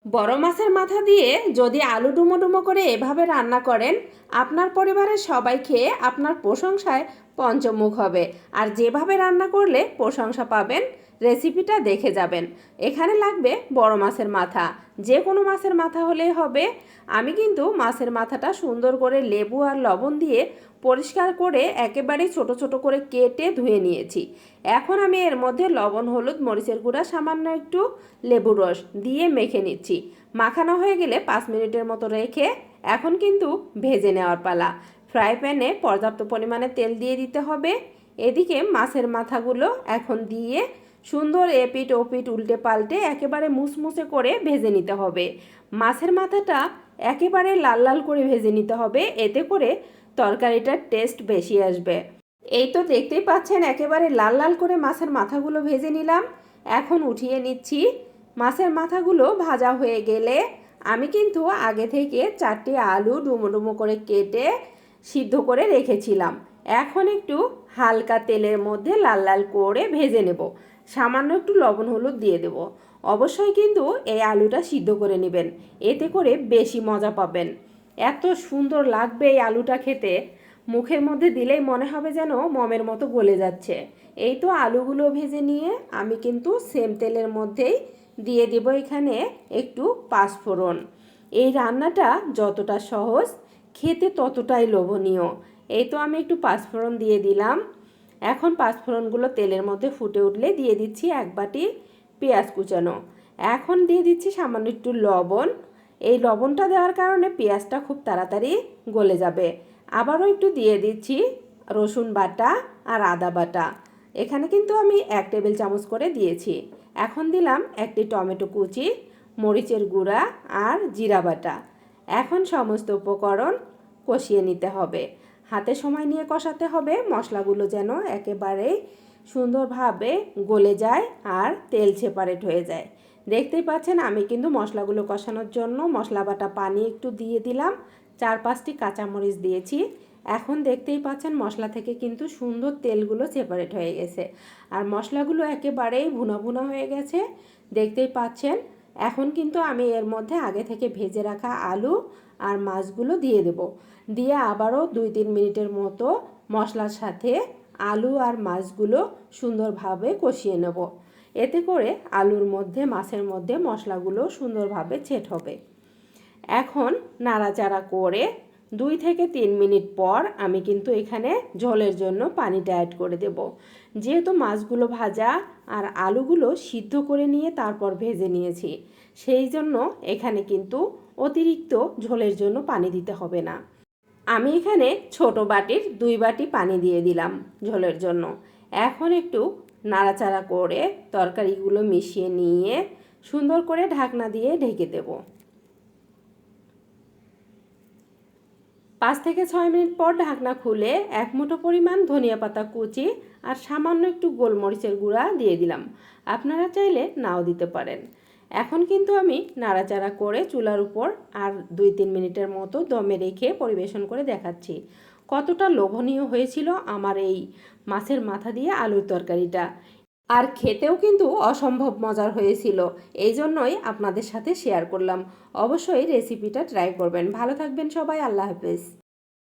বড় মাছের মাথা দিয়ে যদি আলু ডুমো ডুমো করে এভাবে রান্না করেন, আপনার পরিবারের সবাই খেয়ে আপনার প্রশংসায় পঞ্চমুখ হবে। আর যেভাবে রান্না করলে প্রশংসা পাবেন, রেসিপিটা দেখে যাবেন। এখানে লাগবে বড় মাছের মাথা, যে কোনো মাছের মাথা হলেই হবে। আমি কিন্তু মাছের মাথাটা সুন্দর করে লেবু আর লবণ দিয়ে পরিষ্কার করে একেবারে ছোট ছোট করে কেটে ধুয়ে নিয়েছি। এখন আমি এর মধ্যে লবণ, হলুদ, মরিচের গুঁড়া, সামান্য একটু লেবুর রস দিয়ে মেখে নিচ্ছি। মাখানো হয়ে গেলে 5 মিনিটের মতো রেখে এখন কিন্তু ভেজে নেওয়ার পালা। ফ্রাই প্যানে পর্যাপ্ত পরিমাণে তেল দিয়ে দিতে হবে। এদিকে মাছের মাথাগুলো এখন দিয়ে সুন্দর এপিট ওপিট উল্টে পাল্টে একেবারে মুসমুসে করে ভেজে নিতে হবে। মাছের মাথাটা একেবারে লাল লাল করে ভেজে নিতে হবে, এতে করে তরকারিটার টেস্ট বেশি আসবে। এই তো দেখতেই পাচ্ছেন, একেবারে লাল লাল করে মাছের মাথাগুলো ভেজে নিলাম। এখন উঠিয়ে নিচ্ছি। মাছের মাথাগুলো ভাজা হয়ে গেলে আমি কিন্তু আগে থেকে 4টি আলু ডুমো ডুমো করে কেটে সিদ্ধ করে রেখেছিলাম। এখন একটু হালকা তেলের মধ্যে লাল লাল করে ভেজে নেব। সামান্য একটু লবণ হলুদ দিয়ে দেব। অবশ্যই কিন্তু এই আলুটা সিদ্ধ করে নেবেন, এতে করে বেশি মজা পাবেন। এত সুন্দর লাগবে এই আলুটা খেতে, মুখের মধ্যে দিলেই মনে হবে যেন মমের মতো গলে যাচ্ছে। এই তো আলুগুলো ভেজে নিয়ে আমি কিন্তু সেম তেলের মধ্যেই দিয়ে দেব এখানে একটু পাঁচফোড়ন। এই রান্নাটা যতটা সহজ, খেতে ততটাই লোভনীয়। এই তো আমি একটু পাঁচফোড়ন দিয়ে দিলাম। এখন পাঁচফোড়নগুলো তেলের মধ্যে ফুটে উঠলে দিয়ে দিচ্ছি 1 বাটি পেঁয়াজ কুচানো। এখন দিয়ে দিচ্ছি সামান্য একটু লবণ। এই লবণটা দেওয়ার কারণে পেঁয়াজটা খুব তাড়াতাড়ি গলে যাবে। আবারও একটু দিয়ে দিচ্ছি রসুন বাটা আর আদা বাটা। এখানে কিন্তু আমি 1 টেবিল চামচ করে দিয়েছি। এখন দিলাম একটি টমেটো কুচি, মরিচের গুঁড়া আর জিরা বাটা। এখন সমস্ত উপকরণ কষিয়ে নিতে হবে। হাতে সময় নিয়ে কষাতে হবে, মশলাগুলো যেন একেবারেই সুন্দরভাবে গলে যায় আর তেল সেপারেট হয়ে যায়। দেখতেই পাচ্ছেন, আমি কিন্তু মশলাগুলো কষানোর জন্য মশলা বাটা পানি একটু দিয়ে দিলাম। 4-5টি কাঁচামরিচ দিয়েছি। এখন দেখতেই পাচ্ছেন মশলা থেকে কিন্তু সুন্দর তেলগুলো সেপারেট হয়ে গেছে আর মশলাগুলো একেবারেই ভুনা ভুনা হয়ে গেছে, দেখতেই পাচ্ছেন। এখন কিন্তু আমি এর মধ্যে আগে থেকে ভেজে রাখা আলু আর মাছগুলো দিয়ে দেব। দিয়ে আবারও 2-3 মিনিটের মতো মশলার সাথে আলু আর মাছগুলো সুন্দরভাবে কষিয়ে নেব। এতে করে আলুর মধ্যে মাছের মধ্যে মশলাগুলো সুন্দরভাবে সেট হবে। এখন নাড়াচাড়া করে 2 থেকে 3 মিনিট পর আমি কিন্তু এখানে ঝোলের জন্য পানিটা অ্যাড করে দেব। যেহেতু মাছগুলো ভাজা আর আলুগুলো সিদ্ধ করে নিয়ে তারপর ভেজে নিয়েছি, সেই জন্য এখানে কিন্তু অতিরিক্ত ঝোলের জন্য পানি দিতে হবে না। আমি এখানে ছোট বাটির 2 বাটি পানি দিয়ে দিলাম ঝোলের জন্য। এখন একটু নাড়াচাড়া করে তরকারিগুলো মিশিয়ে নিয়ে সুন্দর করে ঢাকনা দিয়ে ঢেকে দেব। 5 থেকে 6 মিনিট পর ঢাকনা খুলে 1 মুঠো পরিমাণ ধনিয়া পাতা কুচি আর সামান্য একটু গোলমরিচের গুঁড়া দিয়ে দিলাম। আপনারা চাইলে নাও দিতে পারেন। এখন কিন্তু আমি নাড়াচাড়া করে চুলার উপর আর 2-3 মিনিটের মতো দমে রেখে পরিবেশন করে দেখাচ্ছি কতটা লোভনীয় হয়েছিল আমার এই মাছের মাথা দিয়ে আলুর তরকারিটা। আর খেতেও কিন্তু অসম্ভব মজার হয়েছিল, এই জন্যই আপনাদের সাথে শেয়ার করলাম। অবশ্যই রেসিপিটা ট্রাই করবেন। ভালো থাকবেন সবাই, আল্লাহ হাফেজ।